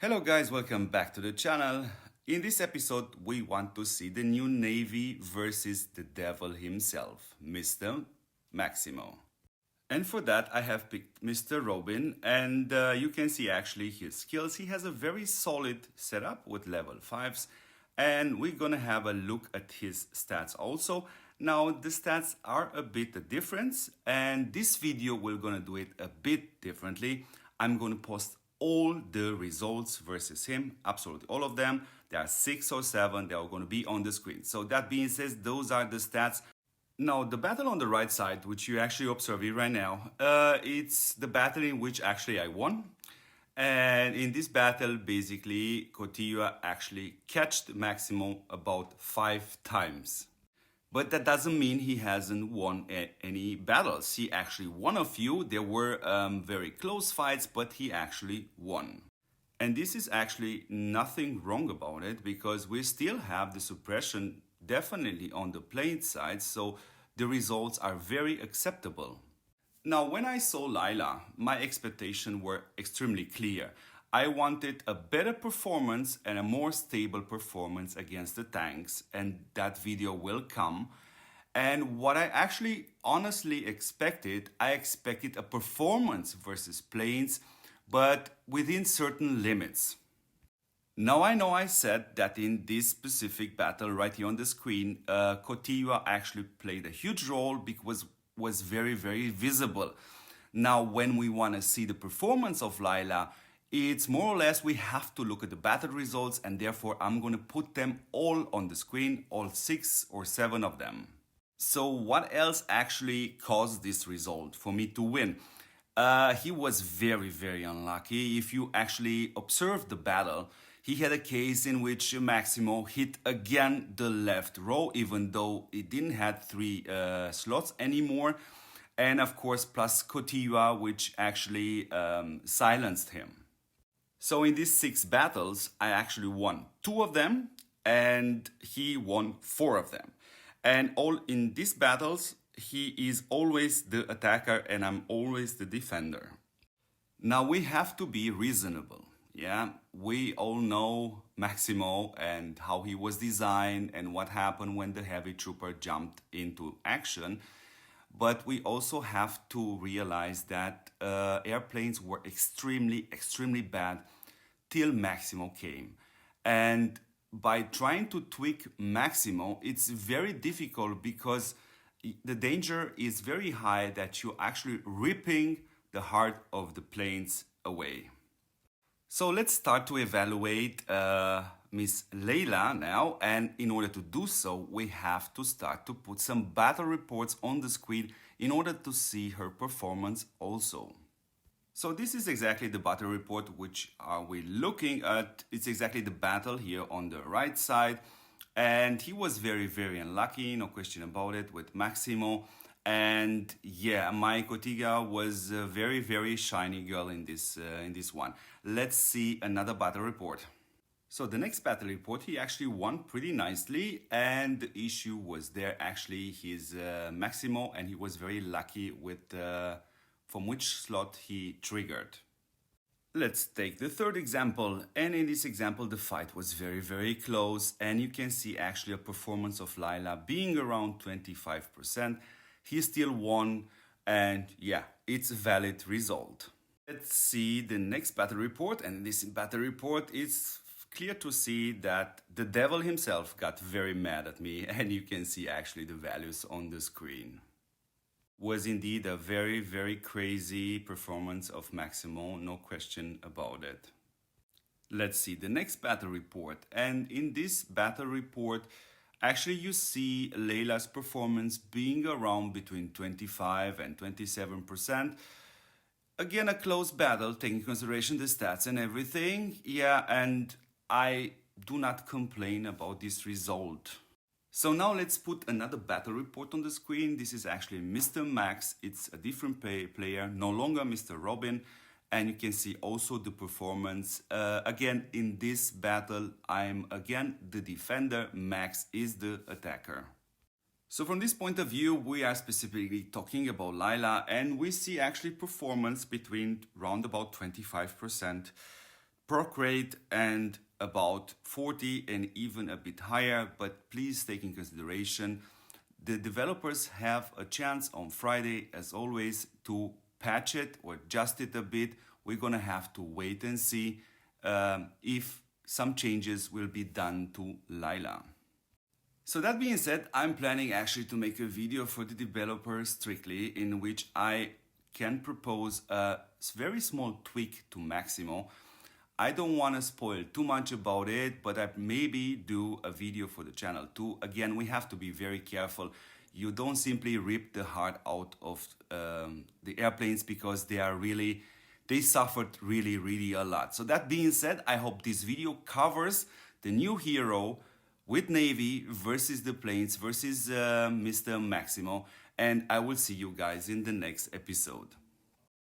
Hello guys, welcome back to the channel. In this episode, we want to see the new Navy versus the devil himself, Mr. Maximo. And for that, I have picked Mr. Robin, and you can see actually his skills. He has a very solid setup with level 5s, and we're gonna have a look at his stats also. Now, the stats are a bit different, and this video we're gonna do it a bit differently. I'm gonna post all the results versus him, absolutely all of them. There are 6 or 7, they are going to be on the screen. So that being said, those are the stats. Now, the battle on the right side, which you actually observe it right now, it's the battle in which actually I won. And in this battle, basically, Cotilla actually catched Maximo about 5 times. But that doesn't mean he hasn't won any battles. He actually won a few. There were very close fights, but he actually won. And this is actually nothing wrong about it because we still have the suppression definitely on the plane side, so the results are very acceptable. Now, when I saw Layla, my expectations were extremely clear. I wanted a better performance and a more stable performance against the tanks, and that video will come. And what I actually honestly expected, I expected a performance versus planes, but within certain limits. Now I know I said that in this specific battle right here on the screen, Cotilla actually played a huge role because was very, very visible. Now, when we want to see the performance of Layla, it's more or less we have to look at the battle results, and therefore I'm going to put them all on the screen, all 6 or 7 of them. So what else actually caused this result for me to win? He was very, very unlucky. If you actually observe the battle, he had a case in which Maximo hit again the left row, even though it didn't have 3 slots anymore. And of course, plus Cotilla, which actually silenced him. So in these 6 battles, I actually won 2 of them, and he won 4 of them. And all in these battles, he is always the attacker and I'm always the defender. Now we have to be reasonable. Yeah, we all know Maximo and how he was designed and what happened when the heavy trooper jumped into action. But we also have to realize that airplanes were extremely bad till Maximo came. And by trying to tweak Maximo, it's very difficult because the danger is very high that you're actually ripping the heart of the planes away. So let's start to evaluate Miss Layla now, and in order to do so, we have to start to put some battle reports on the screen in order to see her performance also. So this is exactly the battle report which are we looking at. It's exactly the battle here on the right side, and he was very, very unlucky, no question about it, with Maximo. And yeah, my Cotilla was a very, very shiny girl in this one. Let's see another battle report. So the next battle report, he actually won pretty nicely, and the issue was there actually his Maximo, and he was very lucky with from which slot he triggered. Let's take the third example, and in this example the fight was very, very close, and you can see actually a performance of Layla being around 25%. He still won, and yeah, it's a valid result. Let's see the next battle report, and in this battle report it's clear to see that the devil himself got very mad at me, and you can see actually the values on the screen. Was indeed a very, very crazy performance of Maximo, no question about it. Let's see the next battle report, and in this battle report actually you see Layla's performance being around between 25 and 27%. Again, a close battle, taking into consideration the stats and everything. Yeah, and I do not complain about this result. So now let's put another battle report on the screen. This is actually Mr. Max. It's a different player, no longer Mr. Robin. And you can see also the performance. Again, in this battle, I'm again the defender. Max is the attacker. So from this point of view, we are specifically talking about Layla, and we see actually performance between round about 25%. perk rate and about 40 and even a bit higher, but please take in consideration the developers have a chance on Friday, as always, to patch it or adjust it a bit. We're gonna have to wait and see if some changes will be done to Layla. So that being said, I'm planning actually to make a video for the developers strictly in which I can propose a very small tweak to Maximo. I don't want to spoil too much about it, but I maybe do a video for the channel too. Again, we have to be very careful. You don't simply rip the heart out of the airplanes because they suffered really a lot. So that being said, I hope this video covers the new hero with Navy versus the planes versus Mr. Maximo, and I will see you guys in the next episode.